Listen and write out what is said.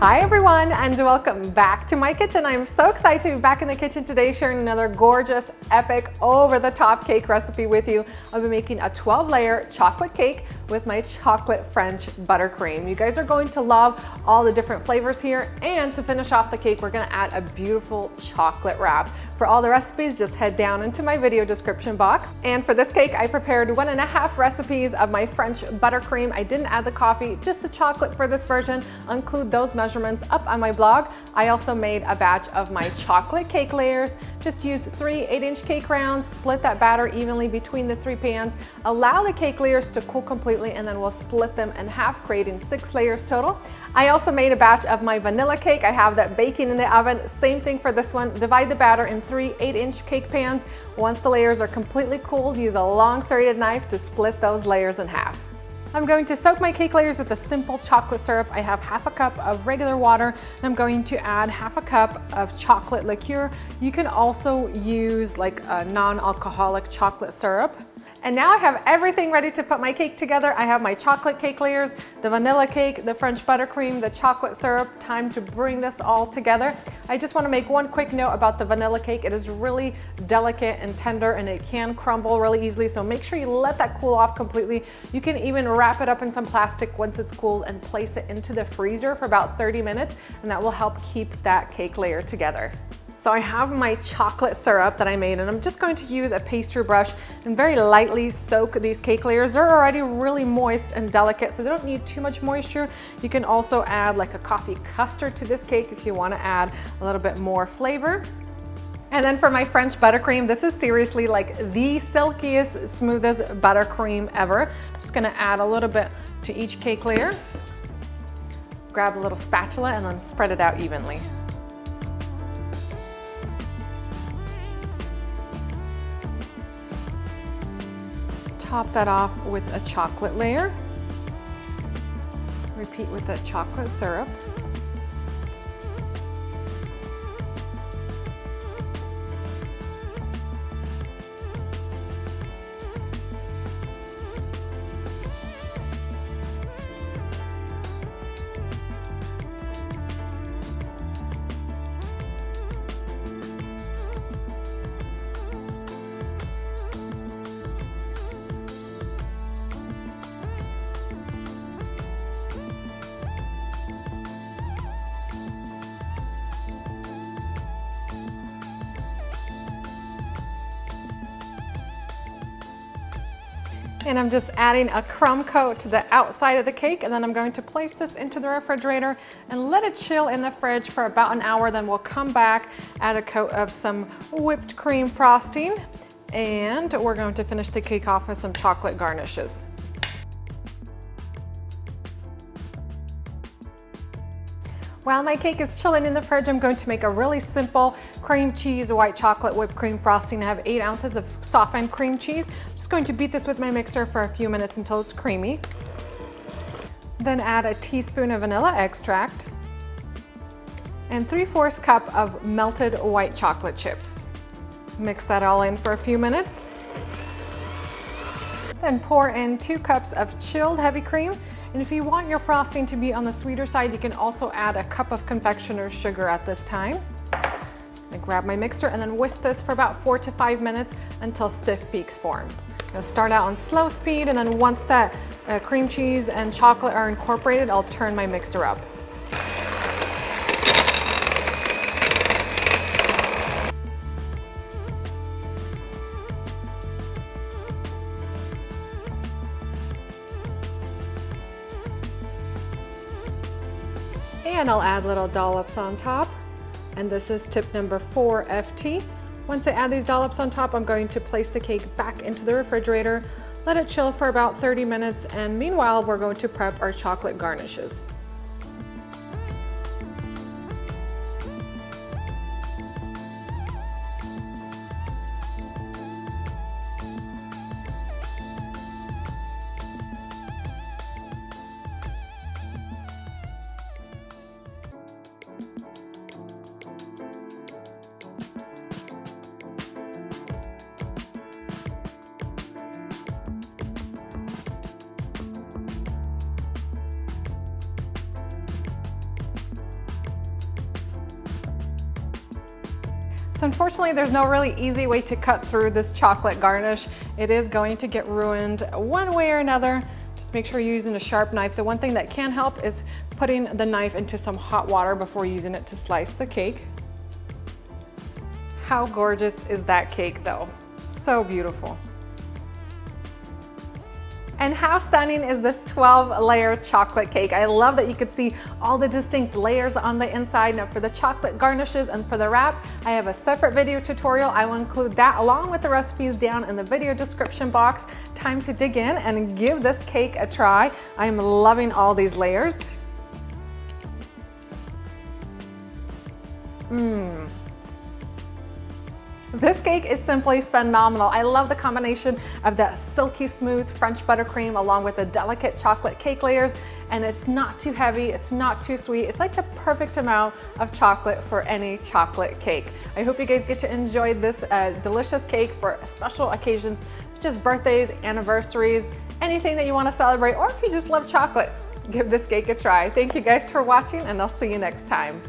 Hi everyone, and welcome back to my kitchen. I'm so excited to be back in the kitchen today sharing another gorgeous, epic, over-the-top cake recipe with you. I'll be making a 12-layer chocolate cake with my chocolate French buttercream. You guys are going to love all the different flavors here, and to finish off the cake, we're gonna add a beautiful chocolate wrap. For all the recipes, just head down into my video description box. And for this cake, I prepared 1.5 recipes of my French buttercream. I didn't add the coffee, just the chocolate for this version. I'll include those measurements up on my blog. I also made a batch of my chocolate cake layers. Just use 3 8-inch cake rounds, split that batter evenly between the 3 pans, allow the cake layers to cool completely, and then we'll split them in half, creating 6 layers total. I also made a batch of my vanilla cake. I have that baking in the oven. Same thing for this one. Divide the batter in 3 8-inch cake pans. Once the layers are completely cooled, use a long serrated knife to split those layers in half. I'm going to soak my cake layers with a simple chocolate syrup. I have 1/2 cup of regular water, and I'm going to add 1/2 cup of chocolate liqueur. You can also use like a non-alcoholic chocolate syrup. And now I have everything ready to put my cake together. I have my chocolate cake layers, the vanilla cake, the French buttercream, the chocolate syrup. Time to bring this all together. I just want to make one quick note about the vanilla cake. It is really delicate and tender, and it can crumble really easily, so make sure you let that cool off completely. You can even wrap it up in some plastic once it's cooled and place it into the freezer for about 30 minutes, and that will help keep that cake layer together. So I have my chocolate syrup that I made, and I'm just going to use a pastry brush and very lightly soak these cake layers. They're already really moist and delicate, so they don't need too much moisture. You can also add like a coffee custard to this cake if you want to add a little bit more flavor. And then for my French buttercream, this is seriously like the silkiest, smoothest buttercream ever. I'm just gonna add a little bit to each cake layer. Grab a little spatula and then spread it out evenly. Top that off with a chocolate layer. Repeat with the chocolate syrup. And I'm just adding a crumb coat to the outside of the cake, and then I'm going to place this into the refrigerator and let it chill in the fridge for about an hour. Then we'll come back, add a coat of some whipped cream frosting, and we're going to finish the cake off with some chocolate garnishes. While my cake is chilling in the fridge, I'm going to make a really simple cream cheese, white chocolate, whipped cream frosting. I have 8 ounces of softened cream cheese. I'm just going to beat this with my mixer for a few minutes until it's creamy. Then add a teaspoon of vanilla extract and 3/4 cup of melted white chocolate chips. Mix that all in for a few minutes. Then pour in 2 cups of chilled heavy cream. And if you want your frosting to be on the sweeter side, you can also add a cup of confectioner's sugar at this time. I grab my mixer and then whisk this for about 4 to 5 minutes until stiff peaks form. I'll start out on slow speed, and then once that cream cheese and chocolate are incorporated, I'll turn my mixer up. And I'll add little dollops on top. And this is tip number 4 FT. Once I add these dollops on top, I'm going to place the cake back into the refrigerator, let it chill for about 30 minutes, and meanwhile, we're going to prep our chocolate garnishes. So unfortunately, there's no really easy way to cut through this chocolate garnish. It is going to get ruined one way or another. Just make sure you're using a sharp knife. The one thing that can help is putting the knife into some hot water before using it to slice the cake. How gorgeous is that cake though? So beautiful. And how stunning is this 12-layer chocolate cake? I love that you could see all the distinct layers on the inside. Now for the chocolate garnishes and for the wrap, I have a separate video tutorial. I will include that along with the recipes down in the video description box. Time to dig in and give this cake a try. I am loving all these layers. This cake is simply phenomenal. I love the combination of that silky smooth French buttercream along with the delicate chocolate cake layers, and it's not too heavy, it's not too sweet. It's like the perfect amount of chocolate for any chocolate cake. I hope you guys get to enjoy this delicious cake for special occasions, such as birthdays, anniversaries, anything that you want to celebrate, or if you just love chocolate, give this cake a try. Thank you guys for watching, and I'll see you next time.